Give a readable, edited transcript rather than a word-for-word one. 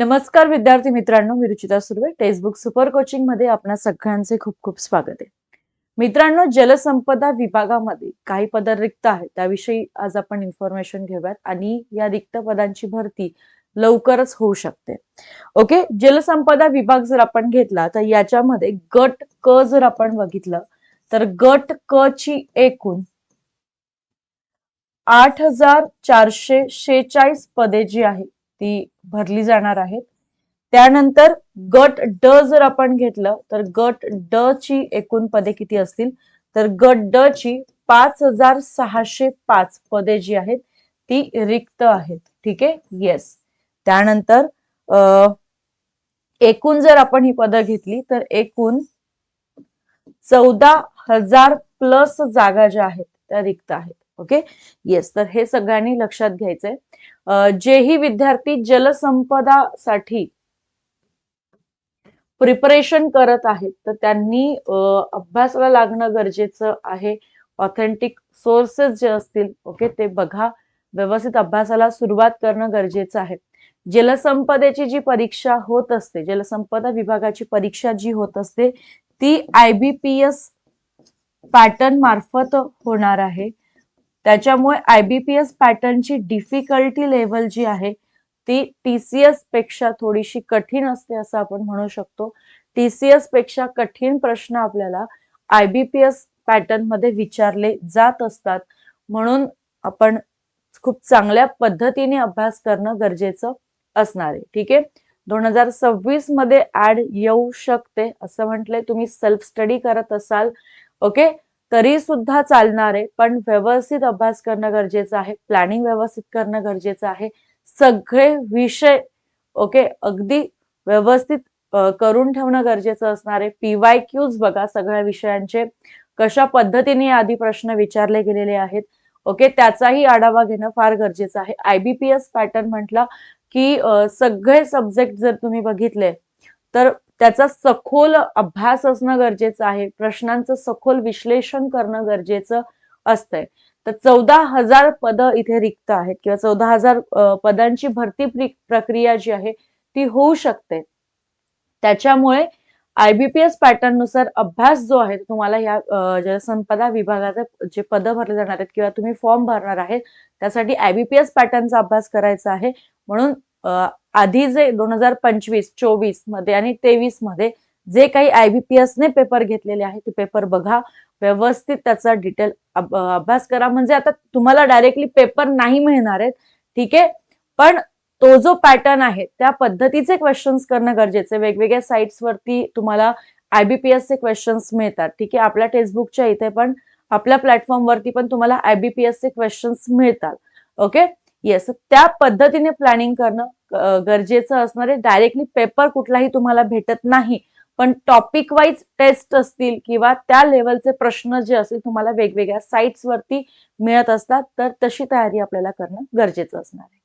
नमस्कार विद्यार्थी मित्रांनो, मी Ruchita Surve. Textbook super coaching मध्ये आपणा सगळ्यांचे खूप खूप स्वागत आहे. मित्रांनो, जलसंपदा विभागामध्ये काही पद रिक्त आहेत त्याविषयी आज आपण इन्फॉर्मेशन घेऊयात आणि या रिक्त पदांची भरती लवकरच होऊ शकते. ओके, जलसंपदा विभाग जर आपण घेतला तर याच्यामध्ये गट क जर आपण बघितलं तर गट क ची एकूण 8446 पदे जी आहेत ती भरली जाणार आहेत. त्यानंतर गट ड जर आपण घेतलं तर गट ड ची एकूण पदे किती असतील तर गट ड ची 5605 पदे जी आहेत ती रिक्त आहेत. ठीक आहे, येस. त्यानंतर एकूण जर आपण ही पदं घेतली तर एकूण 14,000 प्लस जागा ज्या आहेत त्या रिक्त आहेत. Okay, yes. तर हे सगळ्यांनी लक्षात घ्यायचंय. जेही विद्यार्थी जलसंपदा साठी प्रिपरेशन करत आहेत तर त्यांनी अभ्यासाला लागणं गरजेचं आहे. ऑथेंटिक सोर्सेस जे असतील ओके ते बघा, व्यवस्थित अभ्यासाला सुरुवात करणं गरजेचं आहे. जलसंपदेची जी परीक्षा होत असते, जलसंपदा विभागाची परीक्षा जी होत असते ती IBPS पॅटर्न मार्फत होणार आहे. त्याच्यामुळे IBPS पॅटर्नची डिफिकल्टी लेवल जी आहे ती TCS पेक्षा थोडीशी कठीण असते असं आपण म्हणू शकतो. TCS पेक्षा कठीण प्रश्न आपल्याला IBPS पॅटर्न मध्ये विचारले जात असतात, म्हणून आपण खूप चांगल्या पद्धतीने अभ्यास करणं गरजेचं असणार आहे. ठीक आहे, 2026 मध्ये ऍड येऊ शकते असं म्हटलंय. तुम्ही सेल्फ स्टडी करत असाल ओके तरी सुद्धा चालणार आहे, पण व्यवस्थित अभ्यास करणं गरजेचं आहे. प्लॅनिंग व्यवस्थित करणं गरजेचं आहे. सगळे विषय ओके अगदी व्यवस्थित करून ठेवणं गरजेचं असणार आहे. PYQs बघा सगळ्या विषयांचे कशा पद्धतीने आधी प्रश्न विचारले गेलेले आहेत ओके त्याचाही आढावा घेणं फार गरजेचं आहे. IBPS पॅटर्न म्हटलं की सगळे सब्जेक्ट जर तुम्ही बघितले तर त्याचा सखोल अभ्यास असणं गरजेचं आहे. प्रश्नांचं सखोल विश्लेषण करणं गरजेचं असतंय. तर 14,000 पद इथे रिक्त आहेत किंवा 14,000 पदांची भरती प्रक्रिया जी आहे ती होऊ शकते. त्याच्यामुळे IBPS पॅटर्न नुसार अभ्यास जो आहे तुम्हाला या जलसंपदा विभागाचे जे पद भरले जाणार आहेत किंवा तुम्ही फॉर्म भरणार आहेत त्यासाठी IBPS पॅटर्नचा अभ्यास करायचा आहे. म्हणून आधी जे 2025, 24 मध्ये आणि 23 मध्ये जे काही IBPS ने पेपर घेतलेले आहेत ते पेपर बघा, व्यवस्थित त्याचा डिटेल अभ्यास करा. म्हणजे आता तुम्हाला डायरेक्टली पेपर नाही मिळणार आहेत, ठीक आहे, पण तो जो पॅटर्न आहे त्या पद्धतीचे क्वेश्चन्स करणं गरजेचे. वेगवेगळ्या साइट्स वरती तुम्हाला IBPS चे क्वेश्चन्स मिळतात. ठीक आहे, आपल्या टेक्स्टबुकच्या इथे पण आपल्या प्लॅटफॉर्म वरती पण तुम्हाला IBPS चे क्वेश्चन्स मिळतात. Okay, yes. त्या पद्धतीने प्लॅनिंग करणं गरजेचं असणार आहे. डायरेक्टली पेपर कुठलाही तुम्हाला भेटत नाही, पण टॉपिक वाईज टेस्ट असतील किंवा त्या लेवलचे प्रश्न जे असतील तुम्हाला वेगवेगळ्या साइट्स वरती मिळत असतात, तर तशी तयारी आपल्याला करणं गरजेचं असणार आहे.